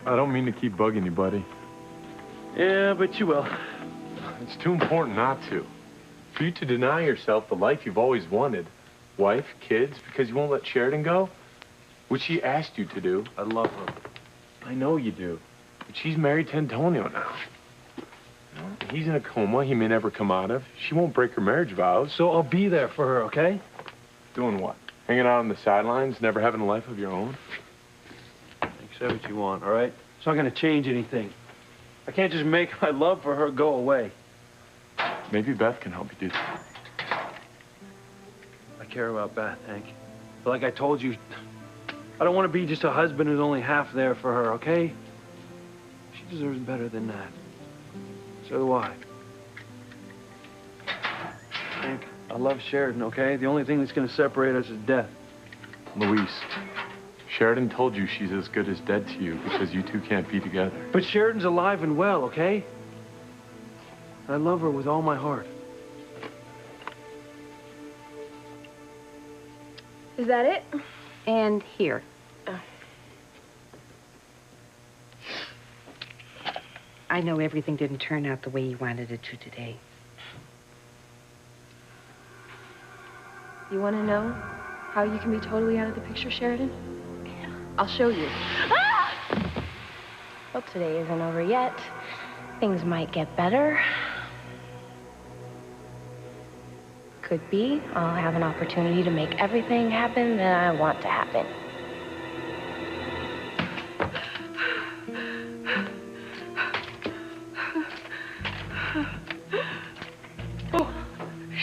I don't mean to keep bugging you, buddy. Yeah, but you will. It's too important not to. For you to deny yourself the life you've always wanted, wife, kids, because you won't let Sheridan go, which she asked you to do. I love her. I know you do, but she's married to Antonio now. You know, he's in a coma he may never come out of. She won't break her marriage vows. So I'll be there for her, okay? Doing what? Hanging out on the sidelines, never having a life of your own? Say what you want, all right? It's not gonna change anything. I can't just make my love for her go away. Maybe Beth can help you do that. I care about Beth, Hank. But like I told you, I don't want to be just a husband who's only half there for her, okay? She deserves better than that. So do I. Hank, I love Sheridan, okay? The only thing that's gonna separate us is death. Luis, Sheridan told you she's as good as dead to you because you two can't be together. But Sheridan's alive and well, okay? I love her with all my heart. Is that it? And here. I know everything didn't turn out the way you wanted it to today. You want to know how you can be totally out of the picture, Sheridan? I'll show you. Ah! Well, today isn't over yet. Things might get better. Could be. I'll have an opportunity to make everything happen that I want to happen. Oh,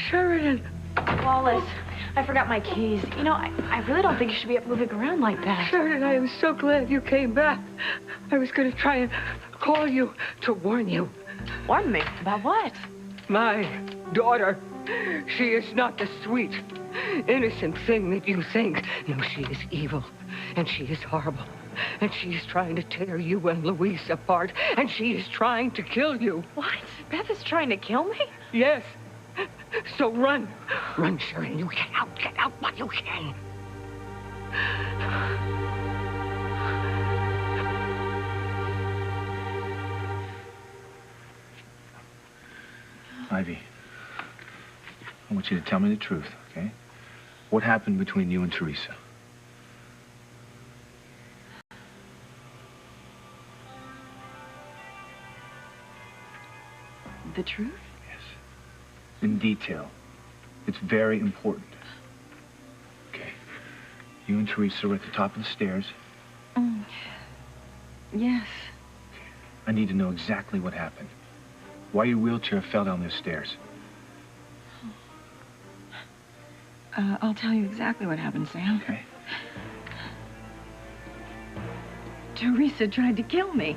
Sheridan. Wallace, I forgot my keys. You know, I really don't think you should be up moving around like that. Sheridan, I am so glad you came back. I was going to try and call you to warn you. Warn me? About what? My daughter, she is not the sweet, innocent thing that you think. No, she is evil, and she is horrible. And she is trying to tear you and Luis apart, and she is trying to kill you. What? Beth is trying to kill me? Yes. So run. Run, Sheridan. You get out while you can. Ivy, I want you to tell me the truth, okay? What happened between you and Teresa? The truth? Yes. In detail. It's very important. Okay. You and Teresa were at the top of the stairs. Yes. I need to know exactly what happened. Why your wheelchair fell down those stairs. I'll tell you exactly what happened, Sam. Okay. Teresa tried to kill me.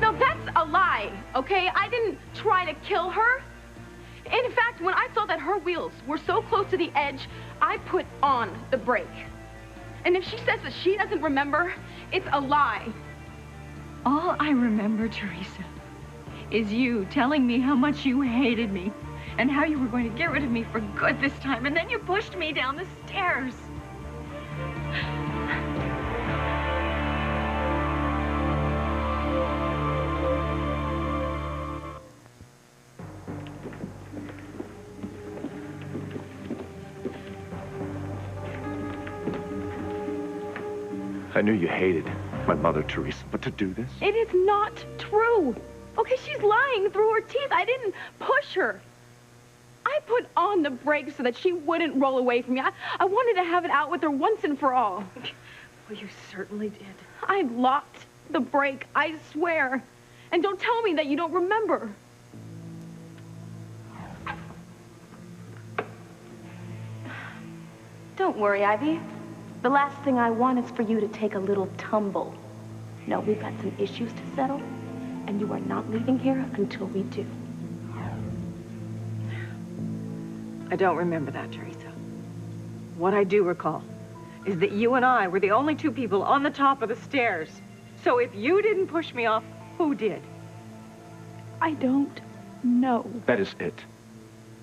No, that's a lie, okay? I didn't try to kill her. In fact, when I saw that her wheels were so close to the edge, I put on the brake. And if she says that she doesn't remember, it's a lie. All I remember, Teresa, is you telling me how much you hated me and how you were going to get rid of me for good this time, and then you pushed me down the stairs. I knew you hated my mother, Teresa, but to do this? It is not true. Okay, she's lying through her teeth. I didn't push her. I put on the brakes so that she wouldn't roll away from me. I wanted to have it out with her once and for all. Well, you certainly did. I locked the brake, I swear. And don't tell me that you don't remember. Don't worry, Ivy. The last thing I want is for you to take a little tumble. No, we've got some issues to settle, and you are not leaving here until we do. I don't remember that, Teresa. What I do recall is that you and I were the only two people on the top of the stairs. So if you didn't push me off, who did? I don't know. That is it.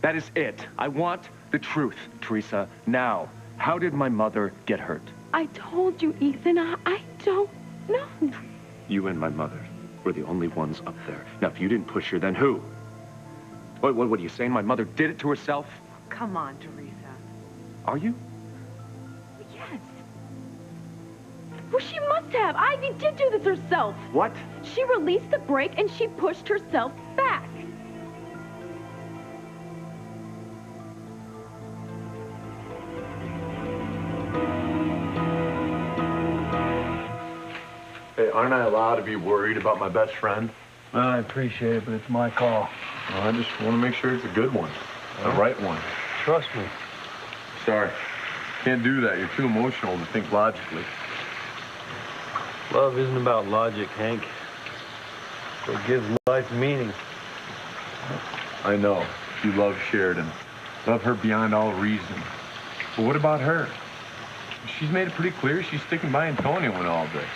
That is it. I want the truth, Teresa, now. How did my mother get hurt? I told you, Ethan, I don't know. You and my mother were the only ones up there. Now, if you didn't push her, then who? What are you saying? My mother did it to herself? Come on, Teresa. Are you? Yes. Well, she must have. Ivy did do this herself. What? She released the brake and she pushed herself back. Hey, aren't I allowed to be worried about my best friend? Well, I appreciate it, but it's my call. Well, I just want to make sure it's a good one. The right one. Trust me. Sorry. Can't do that. You're too emotional to think logically. Love isn't about logic, Hank. It gives life meaning. I know. You love Sheridan. Love her beyond all reason. But what about her? She's made it pretty clear she's sticking by Antonio in all this.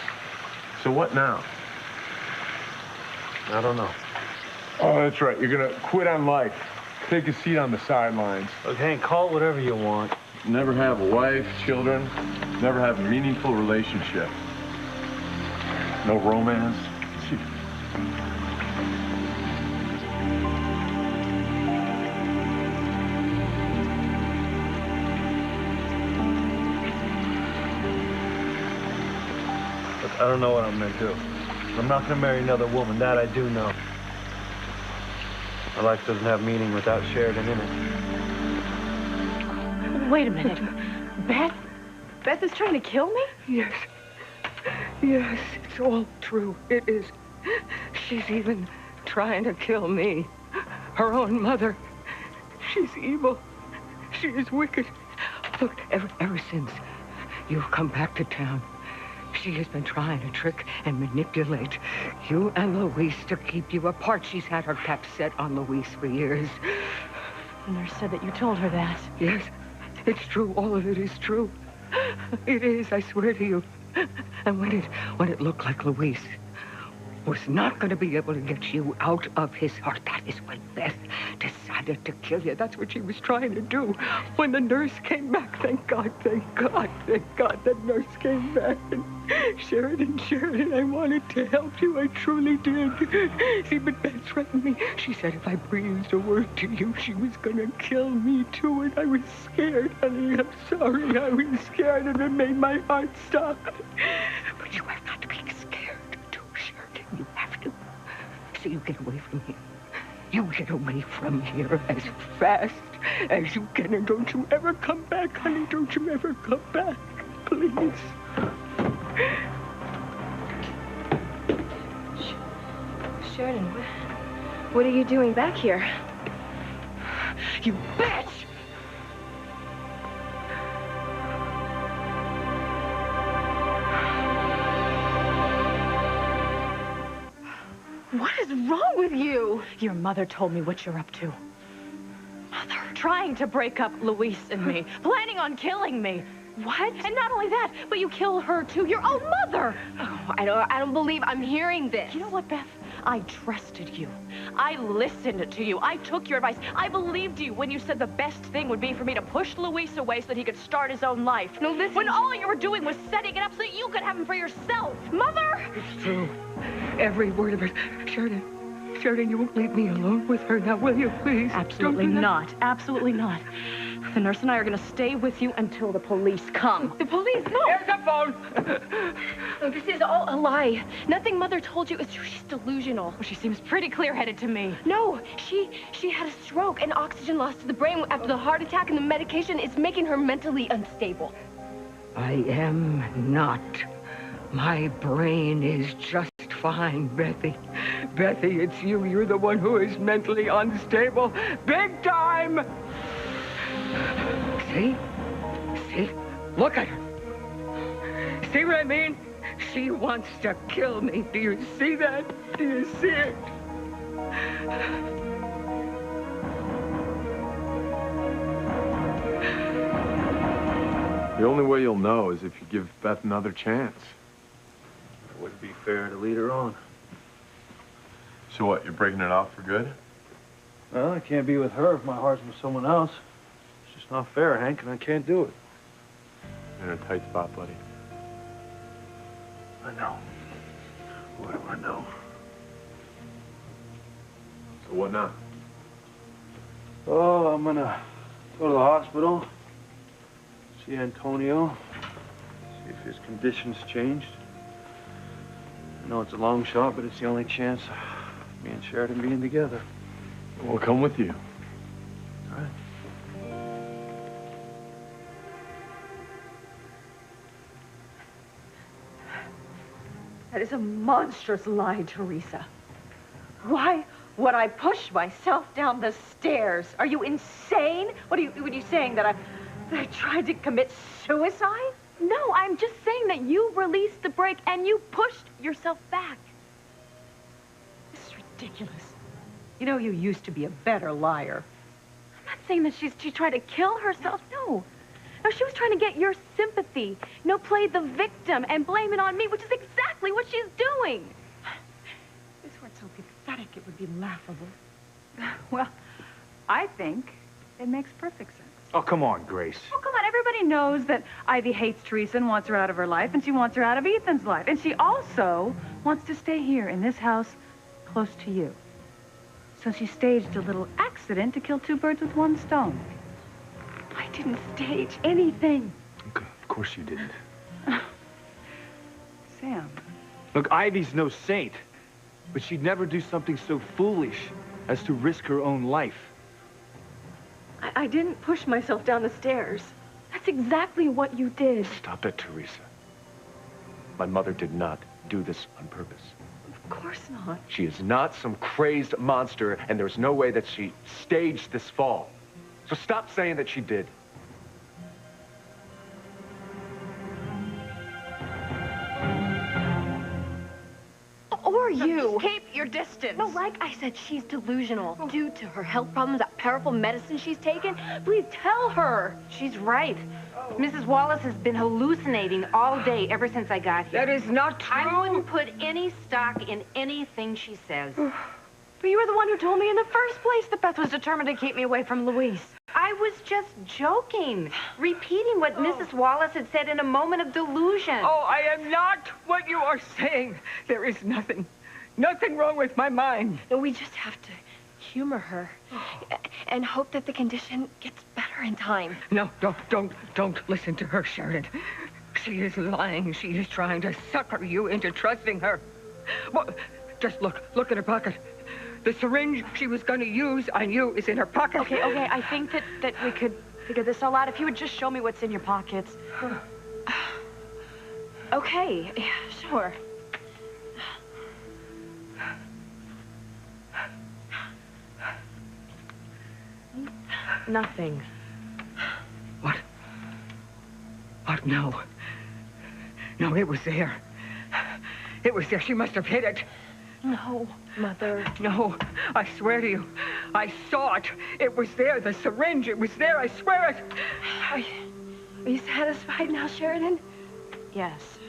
So what now? I don't know. Oh, that's right. You're gonna quit on life. Take a seat on the sidelines. Look, Hank, call it whatever you want. Never have a wife, children. Never have a meaningful relationship. No romance. Look, I don't know what I'm gonna do. I'm not gonna marry another woman. That I do know. My life doesn't have meaning without Sheridan in it. Wait a minute. Beth? Beth is trying to kill me? Yes. Yes, it's all true. It is. She's even trying to kill me. Her own mother. She's evil. She is wicked. Look, ever since you've come back to town, she has been trying to trick and manipulate you and Luis to keep you apart. She's had her cap set on Luis for years. The nurse said that you told her that. Yes, it's true. All of it is true. It is, I swear to you. And when it looked like Luis was not going to be able to get you out of his heart, that is when Beth decided to kill you. That's what she was trying to do. When the nurse came back, thank God, that nurse came back. And Sheridan, I wanted to help you. I truly did. See, but Beth threatened me. She said if I breathed a word to you, she was going to kill me, too. And I was scared, honey. I'm sorry. I was scared, and it made my heart stop. But you have not to be scared, too, Sheridan. You have to. So you get away from here. You get away from here as fast as you can, and don't you ever come back, honey. Don't you ever come back, please. Sheridan, what are you doing back here? You bitch! What is wrong with you? Your mother told me what you're up to. Mother? Trying to break up Luis and me. Planning on killing me. What? And not only that, but you kill her too, your own mother. Oh, I don't believe I'm hearing this. You know what, Beth? I trusted you. I listened to you. I took your advice. I believed you when you said the best thing would be for me to push Luis away so that he could start his own life. No, listen. When all you were doing was setting it up so that you could have him for yourself. Mother! It's true. Every word of it. Sheridan, you won't leave me alone with her now, will you, please? Absolutely not. Absolutely not. The nurse and I are going to stay with you until the police come. The police? No. Here's the phone. No, this is all a lie. Nothing Mother told you is true. She's delusional. Well, she seems pretty clear-headed to me. No, she had a stroke and oxygen loss to the brain after the heart attack, and the medication is making her mentally unstable. I am not. My brain is just fine, Bethy. Bethy, it's you. You're the one who is mentally unstable. Big time! See? Look at her. See what I mean? She wants to kill me. Do you see that? Do you see it? The only way you'll know is if you give Beth another chance. It wouldn't be fair to lead her on. So what, you're breaking it off for good? Well, I can't be with her if my heart's with someone else. It's just not fair, Hank, and I can't do it. You're in a tight spot, buddy. I know. What do I know? So what now? Oh, I'm gonna go to the hospital, see Antonio, see if his condition's changed. I know it's a long shot, but it's the only chance of me and Sheridan being together. We'll come with you. All right. That is a monstrous lie, Teresa. Why would I push myself down the stairs? Are you insane? What are you saying, that I tried to commit suicide? No, I'm just saying that you released the brake and you pushed yourself back. This is ridiculous. You know, you used to be a better liar. I'm not saying that she tried to kill herself. No. No, she was trying to get your sympathy. Play the victim and blame it on me, which is exactly what she's doing. If this weren't so pathetic, it would be laughable. Well, I think it makes perfect sense. Oh, come on, Grace. Oh, come on. Everybody knows that Ivy hates Teresa and wants her out of her life, and she wants her out of Ethan's life. And she also wants to stay here in this house close to you. So she staged a little accident to kill two birds with one stone. I didn't stage anything. Okay, of course you didn't. Sam. Look, Ivy's no saint, but she'd never do something so foolish as to risk her own life. I didn't push myself down the stairs. That's exactly what you did. Stop it, Teresa. My mother did not do this on purpose. Of course not. She is not some crazed monster, and there's no way that she staged this fall. So stop saying that she did. Or you. Keep your distance. No, like I said, she's delusional. Due to her health problems, that powerful medicine she's taken. Please tell her. She's right. Mrs. Wallace has been hallucinating all day ever since I got here. That is not true. I wouldn't put any stock in anything she says. But you were the one who told me in the first place that Beth was determined to keep me away from Luis. I was just joking, repeating what Mrs. Wallace had said in a moment of delusion. Oh, I am not what you are saying. There is nothing wrong with my mind. No, we just have to humor her and hope that the condition gets better in time. No, don't listen to her, Sheridan. She is lying. She is trying to sucker you into trusting her. Well, just look in her pocket. The syringe she was going to use on you is in her pocket. Okay, I think that we could figure this all out if you would just show me what's in your pockets. Okay, yeah, sure. Nothing. What? No. No, it was there. It was there. She must have hid it. No, Mother. No, I swear to you. I saw it. It was there. The syringe. It was there. I swear it. Are you satisfied now, Sheridan? Yes.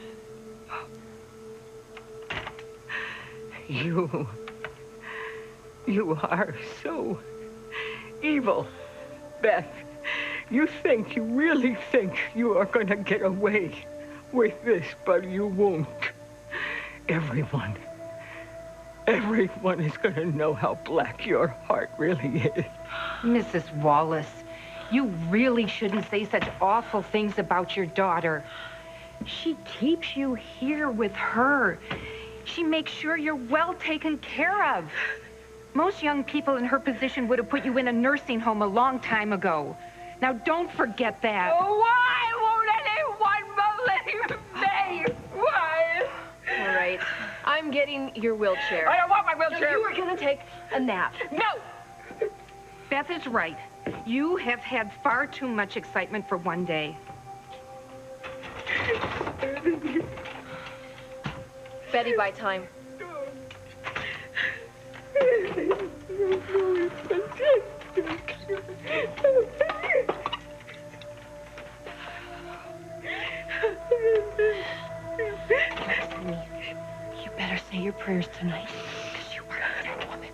You are so evil, Beth. You really think you are going to get away with this, but you won't. Everyone is going to know how black your heart really is. Mrs. Wallace, you really shouldn't say such awful things about your daughter. She keeps you here with her. She makes sure you're well taken care of. Most young people in her position would have put you in a nursing home a long time ago. Now, don't forget that. Why won't anyone believe me? Why? All right. I'm getting your wheelchair. I don't want my wheelchair. No, you were going to take a nap. No! Beth is right. You have had far too much excitement for one day. Betty, by time. You better say your prayers tonight, because you are a dead woman.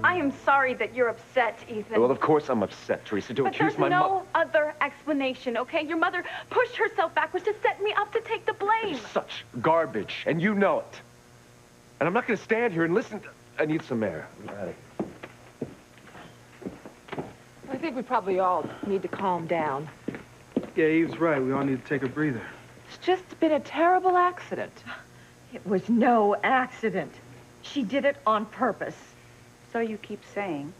I am sorry. sorry that you're upset, Ethan. Well, of course I'm upset, Teresa. Don't But accuse there's my mother. no other explanation, okay? Your mother pushed herself backwards to set me up to take the blame. Such garbage, and you know it. And I'm not going to stand here and listen to... I need some air. All right. I think we probably all need to calm down. Yeah, he was right. We all need to take a breather. It's just been a terrible accident. It was no accident. She did it on purpose. So you keep saying.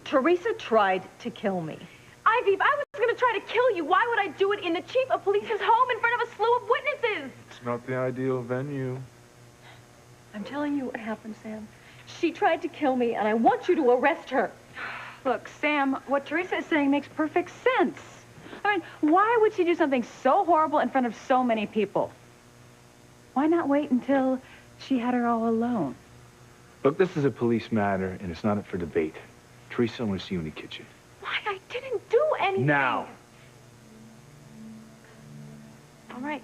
Teresa tried to kill me. Ivy, if I was going to try to kill you, why would I do it in the chief of police's home in front of a slew of witnesses? It's not the ideal venue. I'm telling you what happened, Sam. She tried to kill me, and I want you to arrest her. Look, Sam, what Teresa is saying makes perfect sense. I mean, why would she do something so horrible in front of so many people? Why not wait until she had her all alone? Look, this is a police matter, and it's not up for debate. Teresa, I want to see you in the kitchen. Why? I didn't do anything. Now. All right.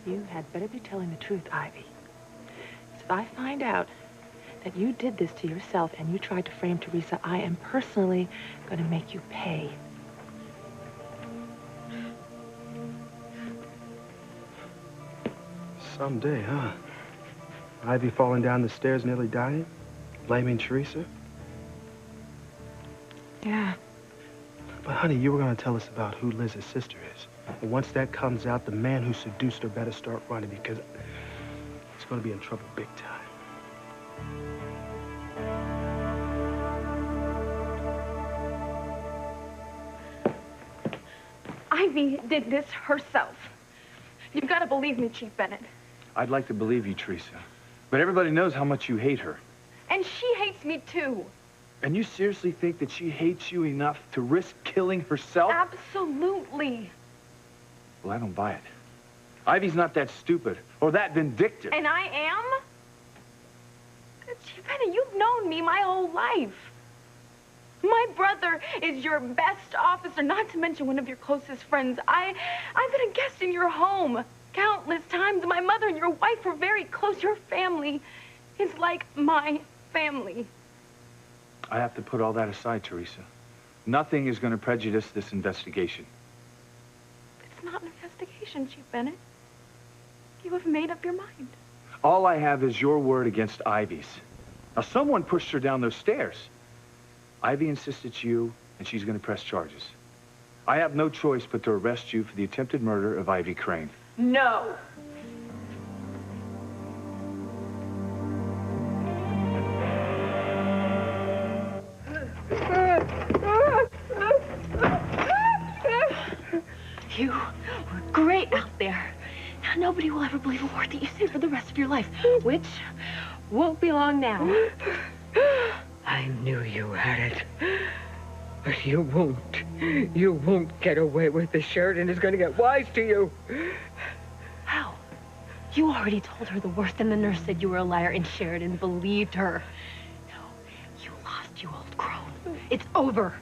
You had better be telling the truth, Ivy. If I find out that you did this to yourself and you tried to frame Teresa, I am personally going to make you pay. Someday, huh? Ivy falling down the stairs nearly dying? Blaming Teresa? Yeah. But honey, you were going to tell us about who Liz's sister is. And once that comes out, the man who seduced her better start running because he's going to be in trouble big time. Ivy did this herself. You've got to believe me, Chief Bennett. I'd like to believe you, Teresa. But everybody knows how much you hate her. And she hates me, too. And you seriously think that she hates you enough to risk killing herself? Absolutely. Well, I don't buy it. Ivy's not that stupid or that vindictive. And I am? Chief Bennett, you've known me my whole life. My brother is your best officer, not to mention one of your closest friends. I've been a guest in your home countless times. My mother and your wife were very close. Your family is like my family. I have to put all that aside, Teresa. Nothing is going to prejudice this investigation. It's not an investigation, Chief Bennett. You have made up your mind. All I have is your word against Ivy's. Now, someone pushed her down those stairs. Ivy insists it's you, and she's going to press charges. I have no choice but to arrest you for the attempted murder of Ivy Crane. No. You were great out there. Now, nobody will ever believe a word that you say for the rest of your life, which won't be long now. I knew you had it. But you won't. You won't get away with this. Sheridan is going to get wise to you. How? You already told her the worst, and the nurse said you were a liar, and Sheridan believed her. No, you lost, you old crone. It's over.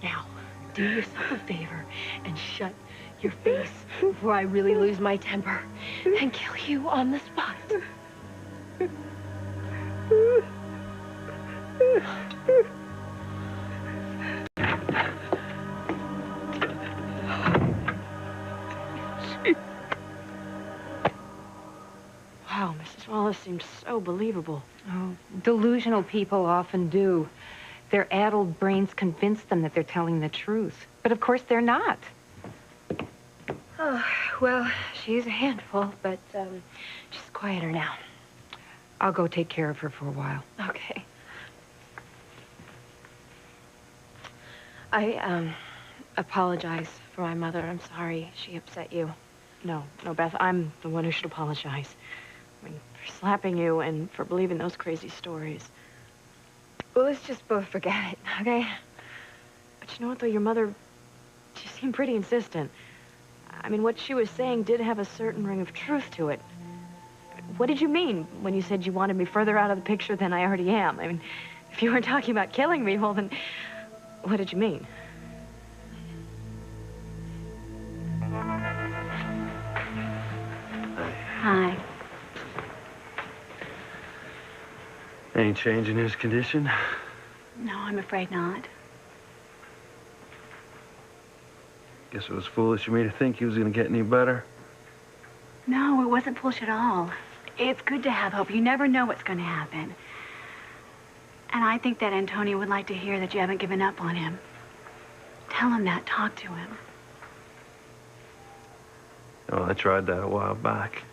Now, do yourself a favor and shut your face before I really lose my temper and kill you on the spot. Wow, Mrs. Wallace seems so believable. Oh, delusional people often do. Their addled brains convince them that they're telling the truth. But of course they're not. Oh, well, she's a handful, but she's quieter now. I'll go take care of her for a while. Okay. I apologize for my mother. I'm sorry she upset you. No, Beth, I'm the one who should apologize. I mean, for slapping you and for believing those crazy stories. Well, let's just both forget it, okay? But you know what, though? Your mother, she seemed pretty insistent. I mean, what she was saying did have a certain ring of truth to it. What did you mean when you said you wanted me further out of the picture than I already am? I mean, If you weren't talking about killing me, well, then what did you mean? Hi. Any change in his condition? No, I'm afraid not. Guess it was foolish of me to think he was gonna get any better. No, it wasn't foolish at all. It's good to have hope. You never know what's going to happen. And I think that Antonio would like to hear that you haven't given up on him. Tell him that. Talk to him. Oh, I tried that a while back.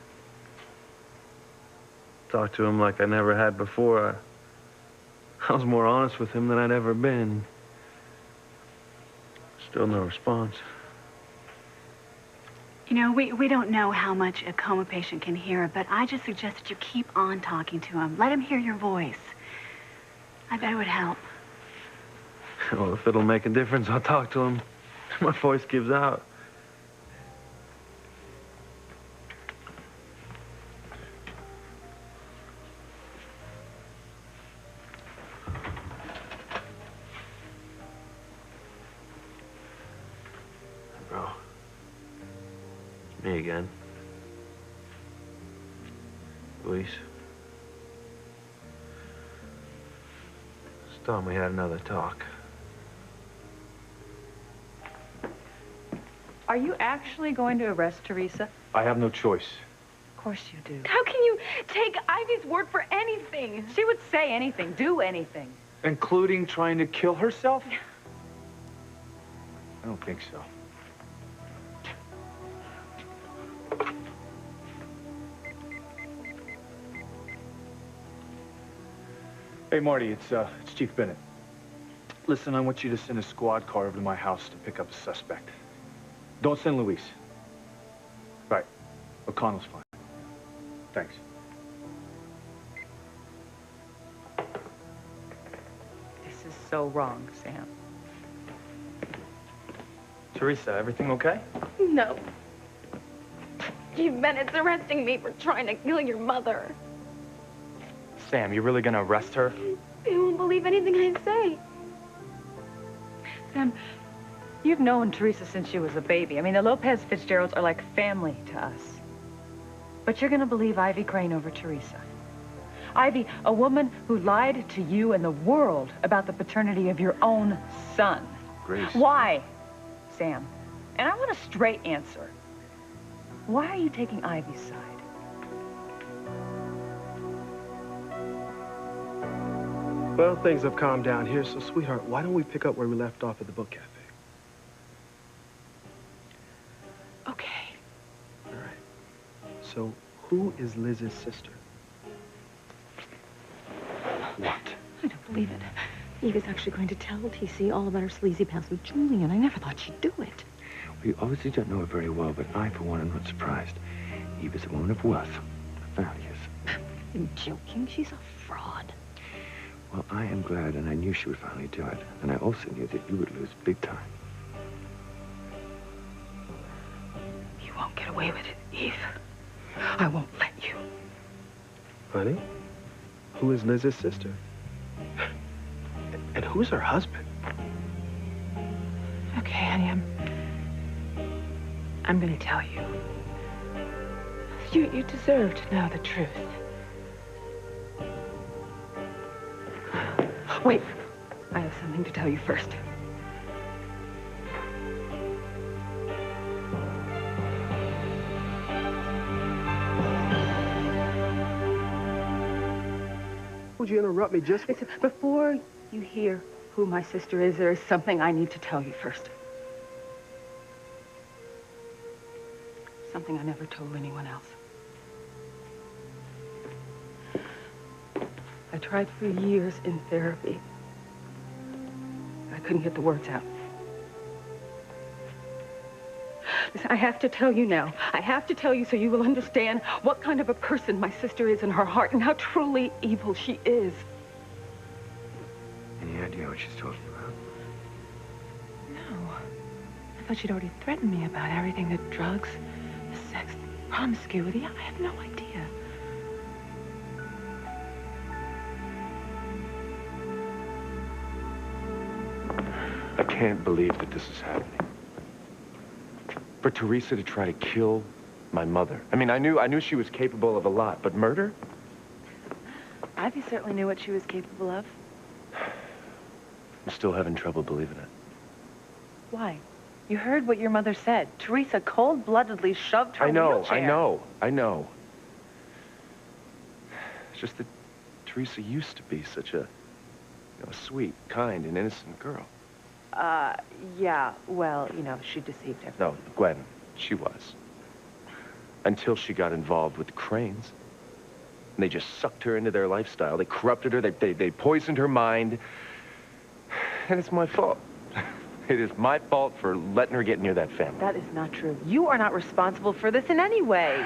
Talked to him like I never had before. I was more honest with him than I'd ever been. Still no response. You know, we don't know how much a coma patient can hear, but I just suggest that you keep on talking to him. Let him hear your voice. I bet it would help. Well, if it'll make a difference, I'll talk to him. My voice gives out. Bro. Me again. Luis. It's time we had another talk. Are you actually going to arrest Teresa? I have no choice. Of course you do. How can you take Ivy's word for anything? She would say anything, do anything. Including trying to kill herself? I don't think so. Hey, Marty, it's Chief Bennett. Listen, I want you to send a squad car over to my house to pick up a suspect. Don't send Luis. Right. O'Connell's fine. Thanks. This is so wrong, Sam. Teresa, everything okay? No. Chief Bennett's arresting me for trying to kill your mother. Sam, you really gonna arrest her? They won't believe anything I say. Sam, you've known Teresa since she was a baby. I mean, the Lopez Fitzgeralds are like family to us. But you're gonna believe Ivy Crane over Teresa. Ivy, a woman who lied to you and the world about the paternity of your own son. Grace. Why, Sam? And I want a straight answer. Why are you taking Ivy's side? Well, things have calmed down here, so sweetheart, why don't we pick up where we left off at the book cafe? Okay. All right. So, who is Liz's sister? What? I don't believe it. Eve is actually going to tell TC all about her sleazy past with Julian. I never thought she'd do it. We obviously don't know her very well, but I, for one, am not surprised. Eve is a woman of worth, values. I'm joking. She's a fraud. Well, I am glad, and I knew she would finally do it. And I also knew that you would lose big time. You won't get away with it, Eve. I won't let you. Honey, who is Liz's sister? And who's her husband? Okay, honey, I'm gonna tell you. You deserve to know the truth. Wait. I have something to tell you first. Would you interrupt me just... Before you hear who my sister is, there is something I need to tell you first. Something I never told anyone else. I tried for years in therapy. I couldn't get the words out. Listen, I have to tell you now. I have to tell you so you will understand what kind of a person my sister is in her heart and how truly evil she is. Any idea what she's talking about? No. I thought she'd already threatened me about everything, the drugs, the sex, the promiscuity. I have no idea. can't believe that this is happening. For Teresa to try to kill my mother. I mean, I knew she was capable of a lot, but murder? Ivy certainly knew what she was capable of. I'm still having trouble believing it. Why? You heard what your mother said. Teresa cold-bloodedly shoved her wheelchair. I know. It's just that Teresa used to be such a, sweet, kind, and innocent girl. Yeah, well, she deceived everyone. No, Gwen, she was. Until she got involved with the Cranes. And they just sucked her into their lifestyle. They corrupted her, they poisoned her mind. And it's my fault. It is my fault for letting her get near that family. That is not true. You are not responsible for this in any way.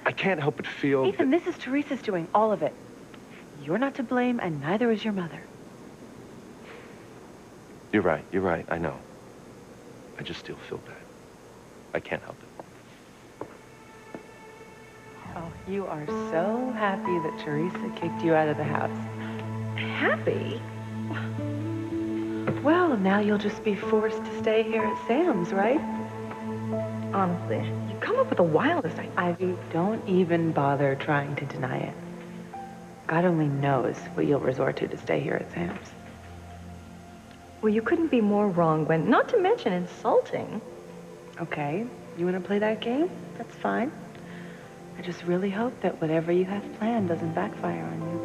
I can't help but feel... Ethan, this is Teresa's doing, all of it. You're not to blame, and neither is your mother. You're right, I know. I just still feel bad. I can't help it. Oh, you are so happy that Teresa kicked you out of the house. Happy? Well, now you'll just be forced to stay here at Sam's, right? Honestly, you come up with the wildest ideas. Ivy, don't even bother trying to deny it. God only knows what you'll resort to stay here at Sam's. Well, you couldn't be more wrong, Gwen. Not to mention insulting. Okay, you want to play that game? That's fine. I just really hope that whatever you have planned doesn't backfire on you.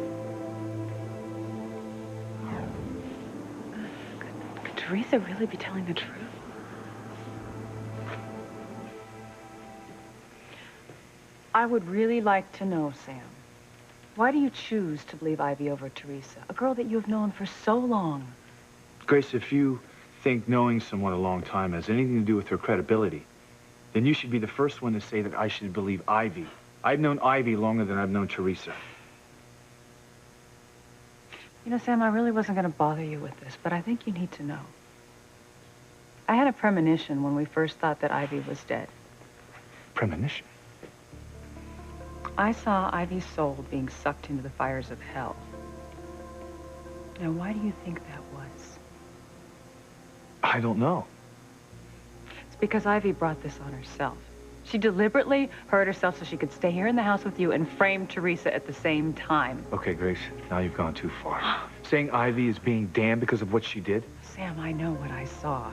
Could Teresa really be telling the truth? I would really like to know, Sam. Why do you choose to believe Ivy over Teresa, a girl that you have known for so long? Grace, if you think knowing someone a long time has anything to do with her credibility, then you should be the first one to say that I should believe Ivy. I've known Ivy longer than I've known Teresa. You know, Sam, I really wasn't going to bother you with this, but I think you need to know. I had a premonition when we first thought that Ivy was dead. Premonition? I saw Ivy's soul being sucked into the fires of hell. Now, why do you think that was? I don't know. It's because Ivy brought this on herself. She deliberately hurt herself so she could stay here in the house with you and frame Teresa at the same time. Okay, Grace, now you've gone too far. Saying Ivy is being damned because of what she did? Sam, I know what I saw.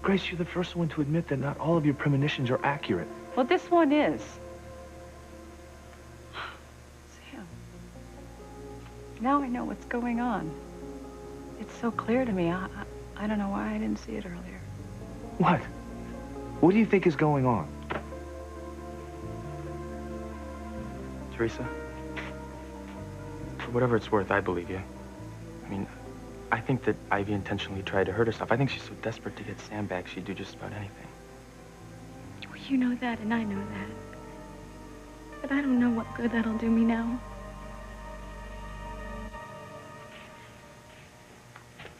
Grace, you're the first one to admit that not all of your premonitions are accurate. Well, this one is. Sam, now I know what's going on. It's so clear to me. I don't know why I didn't see it earlier. What? What do you think is going on? Teresa, for whatever it's worth, I believe you. I mean, I think that Ivy intentionally tried to hurt herself. I think she's so desperate to get Sam back, she'd do just about anything. Well, you know that, and I know that. But I don't know what good that'll do me now.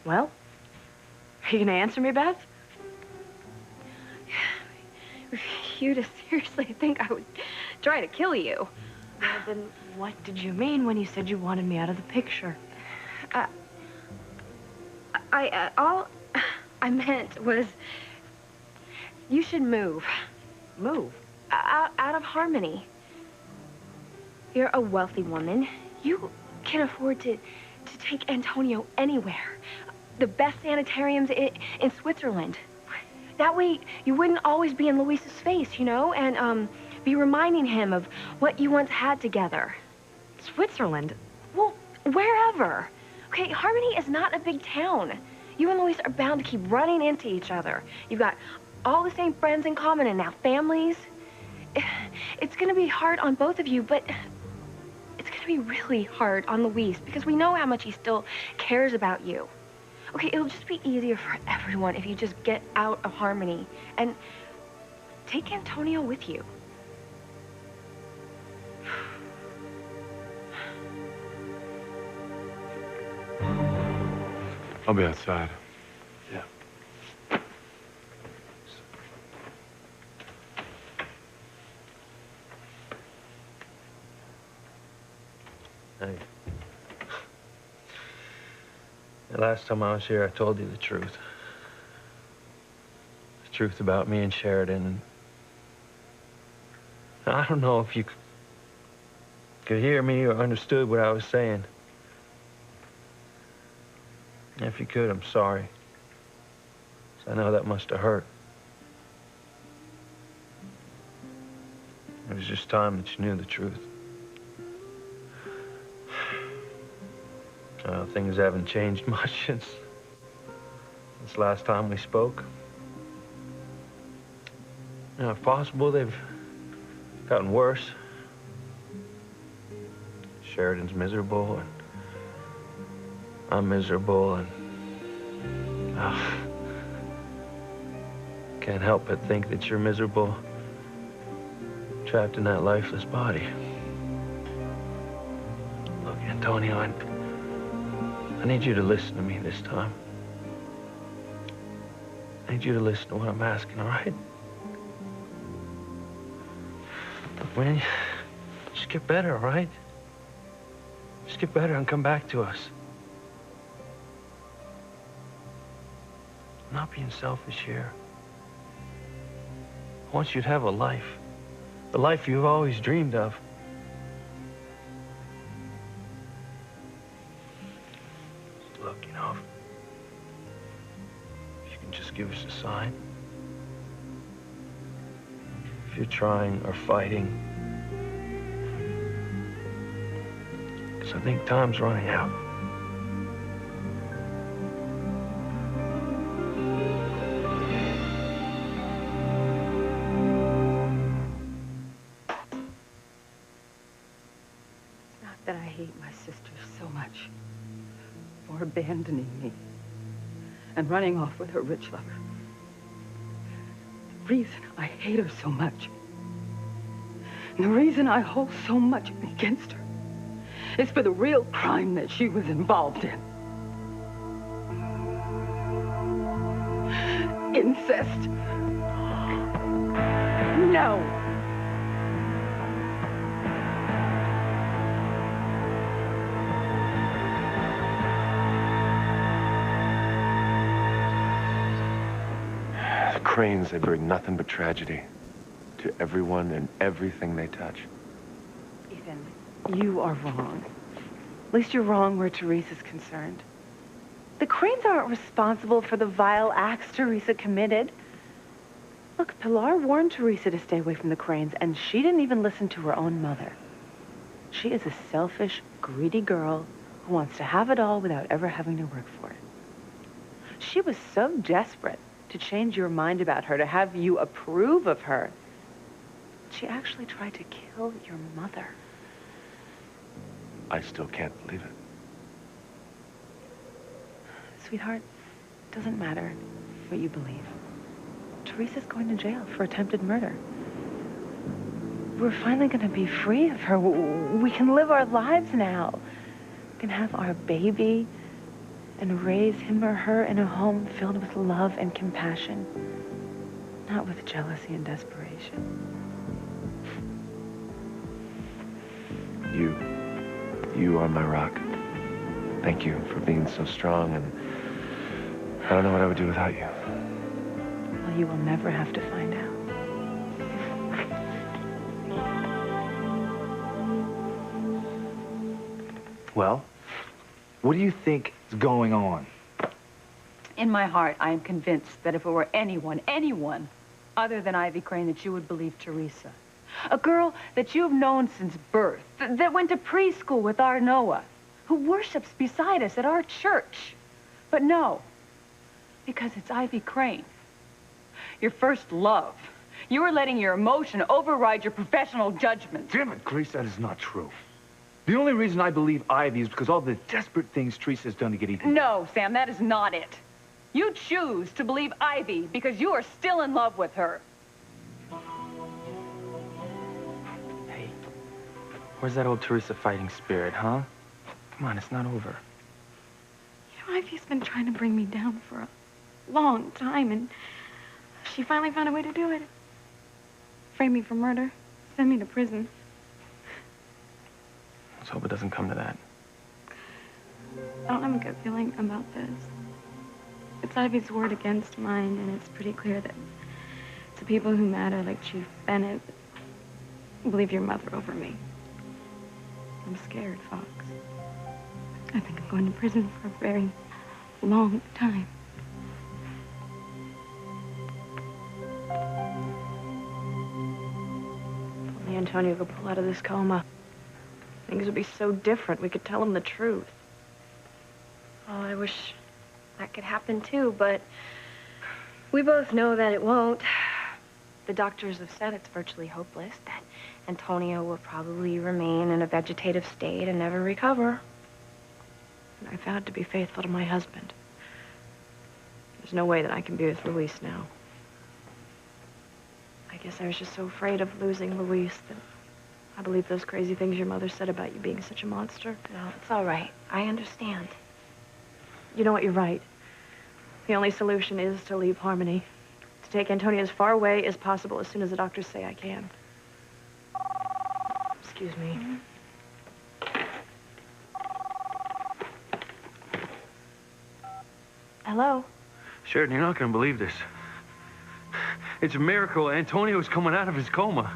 Well, are you going to answer me, Beth? You to seriously think I would try to kill you. Well, then what did you mean when you said you wanted me out of the picture? All I meant was you should move. Move? Out of Harmony. You're a wealthy woman. You can afford to take Antonio anywhere. The best sanitariums in Switzerland. That way, you wouldn't always be in Luis's face, and be reminding him of what you once had together. Switzerland? Well, wherever. Okay, Harmony is not a big town. You and Luis are bound to keep running into each other. You've got all the same friends in common and now families. It's gonna be hard on both of you, but it's gonna be really hard on Luis because we know how much he still cares about you. Okay, it'll just be easier for everyone if you just get out of Harmony and take Antonio with you. I'll be outside. Yeah. Hey. The last time I was here, I told you the truth. truth about me and Sheridan. And I don't know if you could hear me or understood what I was saying. If you could, I'm sorry. 'Cause I know that must have hurt. It was just time that you knew the truth. Things haven't changed much since last time we spoke. You know, if possible, they've gotten worse. Sheridan's miserable, and I'm miserable, and can't help but think that you're miserable, trapped in that lifeless body. Look, Antonio, I need you to listen to me this time. I need you to listen to what I'm asking, all right? Look, man, just get better, all right? Just get better and come back to us. I'm not being selfish here. I want you to have a life. The life you've always dreamed of. Look, you know, if you can just give us a sign. If you're trying or fighting. Because I think time's running out. That I hate my sister so much for abandoning me and running off with her rich lover. The reason I hate her so much, and the reason I hold so much against her, is for the real crime that she was involved in. Incest. No. Cranes, they bring nothing but tragedy to everyone and everything they touch. Ethan, you are wrong. At least you're wrong where Teresa's concerned. The Cranes aren't responsible for the vile acts Teresa committed. Look, Pilar warned Teresa to stay away from the Cranes, and she didn't even listen to her own mother. She is a selfish, greedy girl who wants to have it all without ever having to work for it. She was so desperate to change your mind about her, to have you approve of her. She actually tried to kill your mother. I still can't believe it. Sweetheart, it doesn't matter what you believe. Teresa's going to jail for attempted murder. We're finally going to be free of her. We can live our lives now. We can have our baby and raise him or her in a home filled with love and compassion, not with jealousy and desperation. You are my rock. Thank you for being so strong, and I don't know what I would do without you. Well, you will never have to find out. Well, what do you think is going on? In my heart, I am convinced that if it were anyone other than Ivy Crane, that you would believe Teresa. A girl that you've known since birth, that went to preschool with our Noah, who worships beside us at our church. But no, because it's Ivy Crane. Your first love. You were letting your emotion override your professional judgment. Damn it, Grace, that is not true. The only reason I believe Ivy is because all the desperate things Teresa's done to get Ethan. No, Sam, that is not it. You choose to believe Ivy because you are still in love with her. Hey, where's that old Teresa fighting spirit, huh? Come on, it's not over. You know, Ivy's been trying to bring me down for a long time, and she finally found a way to do it. Frame me for murder, send me to prison. Let's hope it doesn't come to that. I don't have a good feeling about this. It's Ivy's word against mine, and it's pretty clear that The people who matter, like Chief Bennett, believe your mother over me. I'm scared, Fox. I think I'm going to prison for a very long time. If only Antonio could pull out of this coma. Things would be so different. We could tell him the truth. Oh, I wish that could happen too, but we both know that it won't. The doctors have said it's virtually hopeless, that Antonio will probably remain in a vegetative state and never recover. And I vowed to be faithful to my husband. There's no way that I can be with Luis now. I guess I was just so afraid of losing Luis that I believed those crazy things your mother said about you being such a monster. No, it's all right. I understand. You know what? You're right. The only solution is to leave Harmony. To take Antonio as far away as possible as soon as the doctors say I can. Excuse me. Hello? Sheridan, you're not going to believe this. It's a miracle. Antonio's coming out of his coma.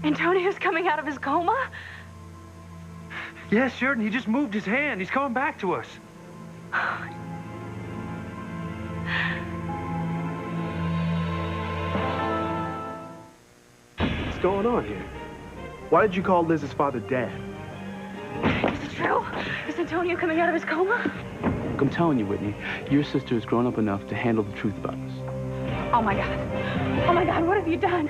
Antonio's coming out of his coma? Yes, Sheridan, he just moved his hand. He's coming back to us. What's going on here? Why did you call Liz's father Dad? Is it true? Is Antonio coming out of his coma? Look, I'm telling you, Whitney, your sister has grown up enough to handle the truth about us. Oh, my God. Oh, my God, what have you done?